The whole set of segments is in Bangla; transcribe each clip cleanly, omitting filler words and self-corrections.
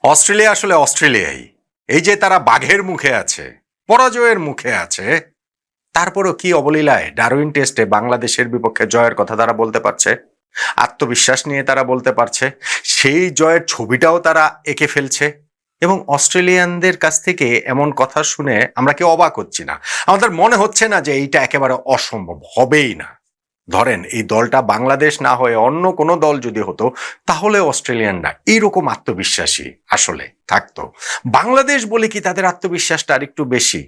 অস্ট্রেলিয়া আসলে অস্ট্রেলিয়াই। এই যে তারা বাঘের মুখে আছে, পরাজয়ের মুখে আছে, তারপরও কি অবলীলায় ডারউইন টেস্টে বাংলাদেশের বিপক্ষে জয়ের কথা তারা বলতে পারছে, আত্মবিশ্বাস নিয়ে তারা বলতে পারছে, সেই জয়ের ছবিটাও তারা এঁকে ফেলছে। এবং অস্ট্রেলিয়ানদের কাছ থেকে এমন কথা শুনে আমরা কেউ অবাক হচ্ছি না। আমাদের মনে হচ্ছে না যে এইটা একেবারে অসম্ভব, হবেই না। ধরেন এই দলটা বাংলাদেশ না হয়ে অন্য কোনো দল যদি হতো, তাহলে অস্ট্রেলিয়ানরা এইরকম আত্মবিশ্বাসী আসলে থাকতো। বাংলাদেশ বলে কি তাদের আত্মবিশ্বাসটা আর একটু বেশি?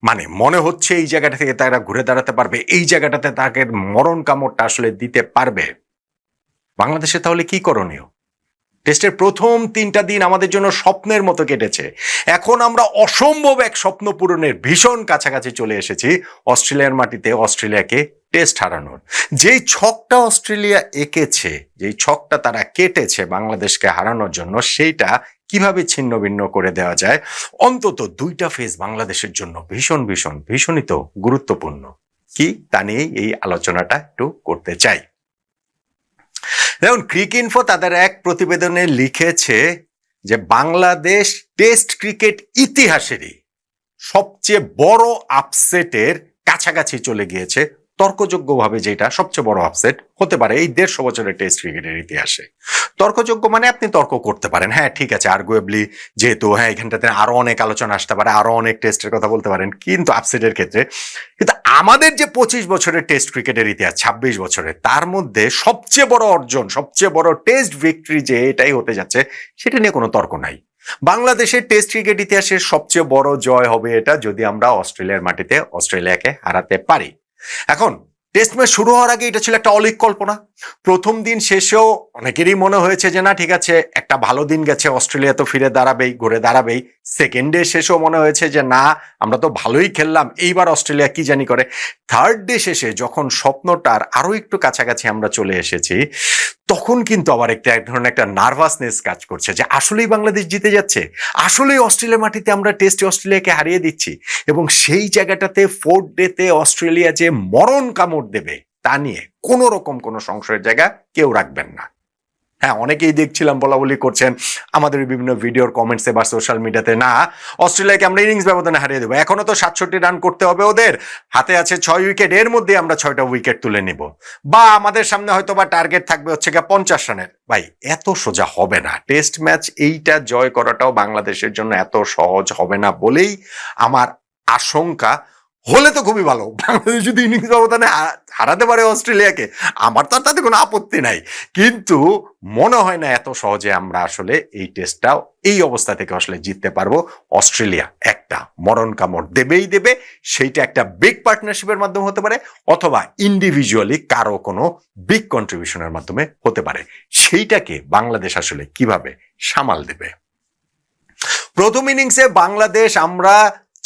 মানে মনে হচ্ছে এই জায়গাটা থেকে তারা ঘুরে দাঁড়াতে পারবে, এই জায়গাটাতে তাকে মরণ কামড়টা আসলে দিতে পারবে। বাংলাদেশে তাহলে কি করণীয়? টেস্টের প্রথম 3টা দিন আমাদের জন্য স্বপ্নের মতো কেটেছে। এখন আমরা অসম্ভব এক স্বপ্ন পূরণের ভীষণ কাছাকাছি চলে এসেছি, অস্ট্রেলিয়ার মাটিতে অস্ট্রেলিয়াকে টেস্ট হারানোর। যেই ছকটা অস্ট্রেলিয়া এঁকেছে, যেই ছকটা তারা কেটেছে বাংলাদেশকে হারানোর জন্য, সেইটা কিভাবে ছিন্ন ভিন্ন করে দেওয়া যায়। অন্তত 2টা ফেজ বাংলাদেশের জন্য ভীষণ ভীষণ ভীষণই তো গুরুত্বপূর্ণ। কি তা নিয়েই এই আলোচনাটা একটু করতে চাই। দেখুন, ক্রিকইনফো তাদের এক প্রতিবেদনে লিখেছে যে বাংলাদেশ টেস্ট ক্রিকেট ইতিহাসেরই সবচেয়ে বড় আপসেটের কাছাকাছি চলে গিয়েছে। তর্কযোগ্যভাবে যেটা সবচেয়ে বড় আপসেট হতে পারে এই 150 বছরের টেস্ট ক্রিকেটের ইতিহাসে। তর্কযোগ্য মানে আপনি তর্ক করতে পারেন, হ্যাঁ ঠিক আছে, আর্গুয়েবলি, যেহেতু হ্যাঁ এখানটাতে আরো অনেক আলোচনা আসতে পারে, আরো অনেক টেস্টের কথা বলতে পারেন, কিন্তু আপসেটের ক্ষেত্রে। কিন্তু আমাদের যে 25 বছরের টেস্ট ক্রিকেটের ইতিহাস, 26 বছরের, তার মধ্যে সবচেয়ে বড় অর্জন, সবচেয়ে বড় টেস্ট ভিক্টরি যে এটাই হতে যাচ্ছে, সেটা নিয়ে কোনো তর্ক নাই। বাংলাদেশের টেস্ট ক্রিকেট ইতিহাসের সবচেয়ে বড় জয় হবে এটা, যদি আমরা অস্ট্রেলিয়ার মাটিতে অস্ট্রেলিয়াকে হারাতে পারি। এখন টেস্ট ম্যাচ শুরু হওয়ার আগে এটা ছিল একটা অলীক কল্পনা। প্রথম দিন শেষেও অনেকেরই মনে হয়েছে যে না ঠিক আছে, একটা ভালো দিন গেছে, অস্ট্রেলিয়া তো ফিরে দাঁড়াবেই, ঘুরে দাঁড়াবেই। সেকেন্ড ডে শেষেও মনে হয়েছে যে না, আমরা তো ভালোই খেললাম, এইবার অস্ট্রেলিয়া কি জানি করে। থার্ড ডে শেষে যখন স্বপ্নটার আরো একটু কাছাকাছি আমরা চলে এসেছি, তখন কিন্তু আবার এক ধরনের একটা নার্ভাসনেস কাজ করছে যে আসলেই বাংলাদেশ জিতে যাচ্ছে, আসলেই অস্ট্রেলিয়ার মাটিতে আমরা টেস্টে অস্ট্রেলিয়াকে হারিয়ে দিচ্ছি। এবং সেই জায়গাটাতে ফোর্থ ডেতে অস্ট্রেলিয়া যে মরণ কামড় দেবে, তা নিয়ে কোনো রকম কোনো সংশয়ের জায়গা কেউ রাখবেন না। হ্যাঁ, অনেকেই দেখছিলাম বলা বলি করছেন আমাদের বিভিন্ন ভিডিওর কমেন্টসে বা সোশ্যাল মিডিয়াতে, না অস্ট্রেলিয়াকে আমরা ইনিংস ব্যবধানে হারিয়ে দেবো, এখনো তো 67 রান করতে হবে, ওদের হাতে আছে 6 উইকেট, এর মধ্যে আমরা 6টা উইকেট তুলে নিব, বা আমাদের সামনে হয়তো বা টার্গেট থাকবে হচ্ছে গিয়ে 50 রানের। ভাই, এত সোজা হবে না টেস্ট ম্যাচ। এইটা জয় করাটাও বাংলাদেশের জন্য এত সহজ হবে না বলেই আমার আশঙ্কা। হলে তো খুবই ভালো, বাংলাদেশ যদি ইনিংস ব্যবধানে হারাতে পারে অস্ট্রেলিয়াকে, আমার তো আর তাতে কোনো আপত্তি নাই। কিন্তু মনে হয় না এত সহজে আমরা আসলে এই টেস্টটাও এই অবস্থা থেকে আসলে জিততে পারবো। অস্ট্রেলিয়া একটা মরণ কামড় দেবেই দেবে, সেইটা একটা বিগ পার্টনারশিপের মাধ্যমে হতে পারে, অথবা ইন্ডিভিজুয়ালি কারো কোনো বিগ কন্ট্রিবিউশনের মাধ্যমে হতে পারে। সেইটাকে বাংলাদেশ আসলে কিভাবে সামাল দেবে। প্রথম ইনিংসে বাংলাদেশ আমরা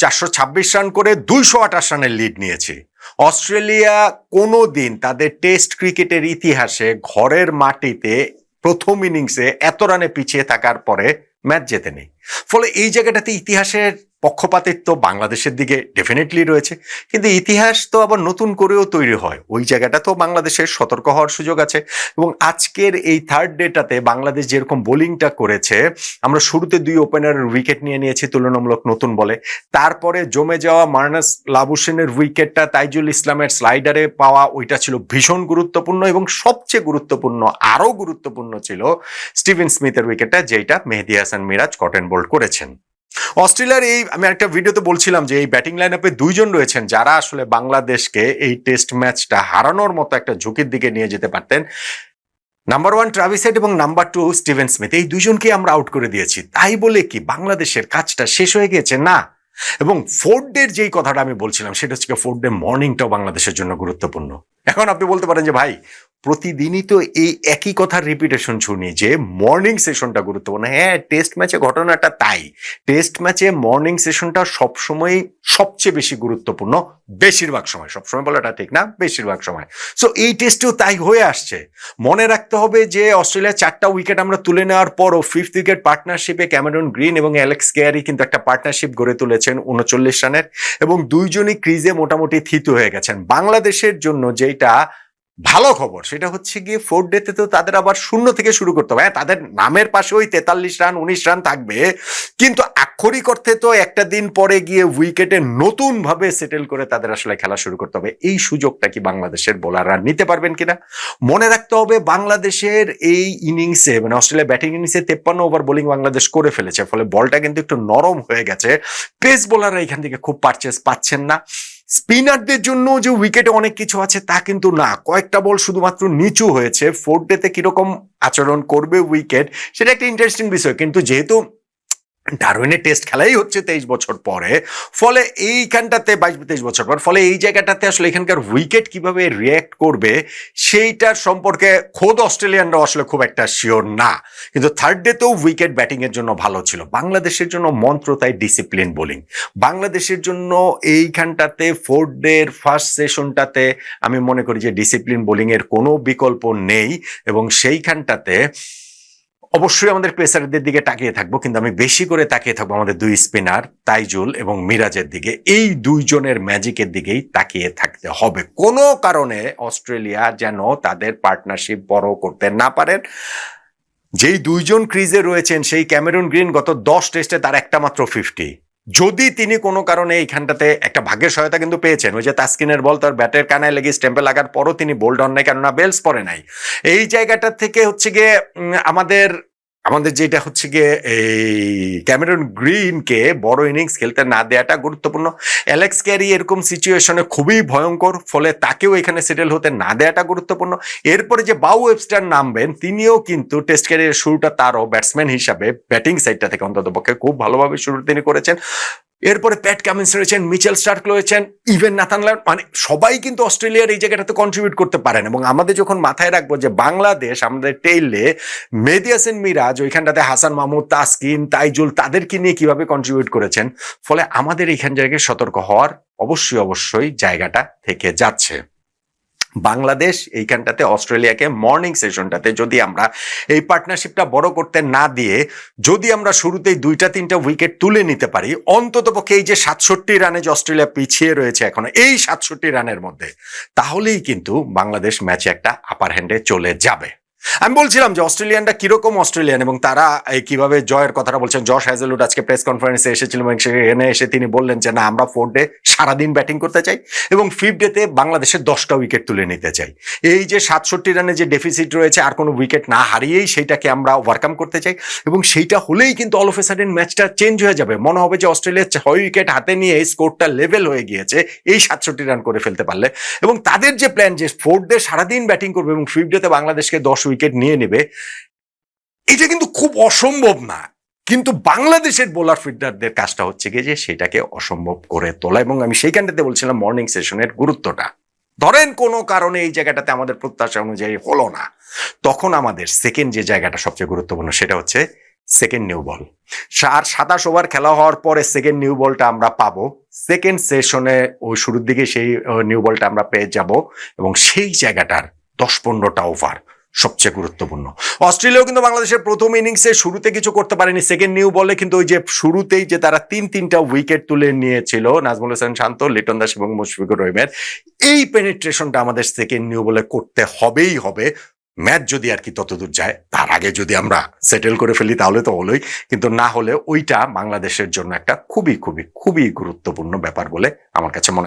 426 রান করে 228 রানের লিড নিয়েছি। অস্ট্রেলিয়া কোনো দিন তাদের টেস্ট ক্রিকেটের ইতিহাসে ঘরের মাটিতে প্রথম ইনিংসে এত রানে পিছিয়ে থাকার পরে ম্যাচ জেতেনি। ফলে এই জায়গাটাতে ইতিহাসের পক্ষপাতিত্ব বাংলাদেশের দিকে ডেফিনেটলি রয়েছে। কিন্তু ইতিহাস তো আবার নতুন করেও তৈরি হয়, ওই জায়গাটা তো বাংলাদেশের সতর্ক হওয়ার সুযোগ আছে। এবং আজকের এই থার্ড ডেটাতে বাংলাদেশ যেরকম বোলিংটা করেছে, আমরা শুরুতে 2 ওপেনারের উইকেট নিয়ে নিয়েছি তুলনামূলক নতুন বলে, তারপরে জমে যাওয়া মার্নাস লাবুসেনের উইকেটটা তাইজুল ইসলামের স্লাইডারে পাওয়া, ওইটা ছিল ভীষণ গুরুত্বপূর্ণ। এবং সবচেয়ে গুরুত্বপূর্ণ, আরো গুরুত্বপূর্ণ ছিল স্টিভেন স্মিথের উইকেটটা, যেটা মেহেদী হাসান মিরাজ কটেন বোল্ড করেছেন। অস্ট্রেলিয়ার এই, আমি একটা ভিডিওতে বলছিলাম যে এই ব্যাটিং লাইন আপে 2 জন রয়েছেন যারা আসলে বাংলাদেশকে এই টেস্ট ম্যাচটা হারানোর মতো একটা ঝুঁকির দিকে নিয়ে যেতে পারতেন। নাম্বার 1 ট্রাভিস হেড এবং নাম্বার 2 স্টিভেন স্মিথ, এই 2 জনকে আমরা আউট করে দিয়েছি। তাই বলে কি বাংলাদেশের কাজটা শেষ হয়ে গেছে? না। এবং ফোর্থ ডের যেই কথাটা আমি বলছিলাম, সেটা হচ্ছে ফোর্থ ডে মর্নিংটাও বাংলাদেশের জন্য গুরুত্বপূর্ণ। এখন আপনি বলতে পারেন যে ভাই, প্রতিদিনই তো এই একই কথার রিপিটেশন শুনি যে মর্নিং সেশনটা গুরুত্বপূর্ণ। হ্যাঁ, টেস্ট ম্যাচে ঘটনাটা তাই। টেস্ট ম্যাচে মর্নিং সেশনটা সবসময় সবচেয়ে বেশি গুরুত্বপূর্ণ, বেশিরভাগ সময়, সবসময় বলাটা ঠিক না, বেশিরভাগ সময়। সো এই টেস্টেও তাই হয়ে আসছে। মনে রাখতে হবে যে অস্ট্রেলিয়ার 4টা উইকেট আমরা তুলে নেওয়ার পরও 5th উইকেট পার্টনারশিপে ক্যামেরন গ্রিন এবং অ্যালেক্স কেয়ারি কিন্তু একটা পার্টনারশিপ গড়ে তুলেছেন 39 রানের, এবং 2 জনই ক্রিজে মোটামুটি থিতু হয়ে গেছেন। বাংলাদেশের জন্য যেটা ভালো খবর সেটা হচ্ছে গিয়ে 4 ডেতে তো তাদের আবার শূন্য থেকে শুরু করতে হবে। হ্যাঁ, তাদের নামের পাশে ওই 43 রান 19 রান থাকবে, কিন্তু আক্ষরিক অর্থে তো একটা দিন পরে গিয়ে উইকেটে নতুন ভাবে সেটেল করে তাদের আসলে খেলা শুরু করতে হবে। এই সুযোগটা কি বাংলাদেশের বোলাররা নিতে পারবেন কিনা? মনে রাখতে হবে বাংলাদেশের এই ইনিংসে মানে অস্ট্রেলিয়া ব্যাটিং ইনিংসে 53 ওভার বোলিং বাংলাদেশ করে ফেলেছে, ফলে বলটা কিন্তু একটু নরম হয়ে গেছে। পেস বোলাররা এখান থেকে খুব পারচেস পাচ্ছেন না। স্পিনারদের জন্য যে উইকেটে অনেক কিছু আছে তা কিন্তু না, কয়েকটা বল শুধুমাত্র নিচু হয়েছে। 4 ডেতে কিরকম আচরণ করবে উইকেট সেটা একটা ইন্টারেস্টিং বিষয়, কিন্তু যেহেতু ডারউইনের টেস্ট খেলাই হচ্ছে 23 বছর পরে, ফলে এইখানটাতে 22-23 বছর পর, ফলে এই জায়গাটাতে আসলে এখানকার উইকেট কিভাবে রিয়্যাক্ট করবে সেইটার সম্পর্কে খোদ অস্ট্রেলিয়ানরা আসলে খুব একটা শিওর না। কিন্তু থার্ড ডেতেও উইকেট ব্যাটিং এর জন্য ভালো ছিল। বাংলাদেশের জন্য মন্ত্র তাই ডিসিপ্লিন বোলিং। বাংলাদেশের জন্য এইখানটাতে 4 ডের ফার্স্ট সেশনটাতে আমি মনে করি যে ডিসিপ্লিন বোলিং এর কোনো বিকল্প নেই, এবং সেইখানটাতে অবশ্যই আমাদের পেসারদের দিকে তাকিয়ে থাকবো, কিন্তু আমি বেশি করে তাকিয়ে থাকবো আমাদের দুই স্পিনার তাইজুল এবং মিরাজের দিকে। এই দুইজনের ম্যাজিকের দিকেই তাকিয়ে থাকতে হবে। কোনো কারণে অস্ট্রেলিয়া যেন তাদের পার্টনারশিপ বড় করতে না পারেন। যেই দুইজন ক্রিজে রয়েছেন, সেই ক্যামেরুন গ্রিন গত 10 টেস্টে তার একটা মাত্র 50। যদি তিনি কোনো কারণে এইখানটাতে একটা ভাগ্যের সহায়তা কিন্তু পেয়েছেন, ওই যে তাসকিনের বল তার ব্যাটের কানায় লেগে স্টেম্পে লাগার পরও তিনি বোল্ড অন নাই, কেননা বেলস পরে নাই। এই জায়গাটা থেকে হচ্ছে গিয়ে আমাদের আমাদের যেটা হচ্ছে গিয়ে এই ক্যামেরন গ্রিনকে বড় ইনিংস খেলতে না দেওয়াটা গুরুত্বপূর্ণ। অ্যালেক্স ক্যারি এরকম সিচুয়েশনে খুবই ভয়ঙ্কর, ফলে তাকেও এখানে সেটেল হতে না দেওয়াটা গুরুত্বপূর্ণ। এরপরে যে বাউ ওয়েবস্টার নামবেন, তিনিও কিন্তু টেস্ট ক্যারিয়ারের শুরুটা তারও ব্যাটসম্যান হিসাবে ব্যাটিং সাইডটা থেকে অন্তত পক্ষে খুব ভালোভাবে শুরু তিনি করেছেন। এরপরে প্যাট কামিন্স রয়েছেন, মিচেল স্টার্ক রয়েছেন, ইভেন নাথান লায়ন, মানে সবাই কিন্তু অস্ট্রেলিয়ার এই জায়গাটাতে কন্ট্রিবিউট করতে পারেন। এবং আমাদের যখন মাথায় রাখবো যে বাংলাদেশ আমাদের টেইলে মেহেদী হাসান মিরাজ, ওইখানটাতে হাসান মাহমুদ, তাসকিন, তাইজুল, তাদেরকে নিয়ে কিভাবে কন্ট্রিবিউট করেছেন, ফলে আমাদের এইখান জায়গায় সতর্ক হওয়ার অবশ্যই জায়গাটা থেকে যাচ্ছে। বাংলাদেশ এইখানটাতে অস্ট্রেলিয়াকে মর্নিং সেশনটাতে যদি আমরা এই পার্টনারশিপটা বড় করতে না দিয়ে যদি আমরা শুরুতেই 2-3টা উইকেট তুলে নিতে পারি, অন্তত পক্ষে এই যে 67 রানে যে অস্ট্রেলিয়া পিছিয়ে রয়েছে এখন এই 67 রানের মধ্যে, তাহলেই কিন্তু বাংলাদেশ ম্যাচে একটা আপার হ্যান্ডে চলে যাবে। আমি বলছিলাম যে অস্ট্রেলিয়ানরা কিরকম অস্ট্রেলিয়ান এবং তারা কিভাবে জয়ের কথাটা বলছেন। জশ হ্যাজেলউড আজকে প্রেস কনফারেন্সে এসেছিল এবং সেখানে এসে তিনি বললেন যে না, আমরা 4 ডে সারাদিন ব্যাটিং করতে চাই এবং 5th ডেতে বাংলাদেশের 10টা উইকেট তুলে নিতে চাই। এই যে 67 রানে যে ডেফিসিট রয়েছে আর কোনো উইকেট না হারিয়েই সেইটাকে আমরা ওভারকাম করতে চাই, এবং সেইটা হলেই কিন্তু অল অফ এ সাডেন ম্যাচটা চেঞ্জ হয়ে যাবে। মনে হবে যে অস্ট্রেলিয়া 6 উইকেট হাতে নিয়ে স্কোরটা লেভেল হয়ে গিয়েছে এই 67 রান করে ফেলতে পারলে। এবং তাদের যে প্ল্যান যে 4 ডে সারাদিন ব্যাটিং করবে এবং 5th ডেতে বাংলাদেশকে 10 উইকেট নিয়ে নেবে, এটা কিন্তু খুব অসম্ভব না। কিন্তু বাংলাদেশের বোলার ফিল্ডারদের কাজটা হচ্ছে গিয়ে যে সেটাকে অসম্ভব করে তোলা। এবং আমি সেইখানটাতে বলছিলাম মর্নিং সেশনের গুরুত্বটা। ধরেন কোনো কারণে এই জায়গাটাতে আমাদের প্রত্যাশা অনুযায়ী হলো না, তখন আমাদের সেকেন্ড যে জায়গাটা সবচেয়ে গুরুত্বপূর্ণ সেটা হচ্ছে সেকেন্ড নিউ বল। 27 ওভার খেলা হওয়ার পরে সেকেন্ড নিউ বলটা আমরা পাবো। সেকেন্ড সেশনে ওই শুরুর দিকে সেই নিউ বলটা আমরা পেয়ে যাব, এবং সেই জায়গাটার 10-15টা ওভার সবচেয়ে গুরুত্বপূর্ণ। অস্ট্রেলিয়াও কিন্তু বাংলাদেশের প্রথম ইনিংসে শুরুতে কিছু করতে পারেনি, সেকেন্ড নিউ বলে কিন্তু ওই যে শুরুতেই যে তারা 3-3টা উইকেট তুলে নিয়েছিল নাজমুল হোসেন শান্ত, লিটন দাস এবং মুশফিকুর রহিমের, এই পেনিট্রেশনটা আমাদের সেকেন্ড নিউ বলে করতে হবেই হবে। ম্যাচ যদি আর কি ততদূর যায়, তার আগে যদি আমরা সেটেল করে ফেলি তাহলে তো হলোই, কিন্তু না হলে ওইটা বাংলাদেশের জন্য একটা খুবই গুরুত্বপূর্ণ ব্যাপার বলে আমার কাছে মনে হয়।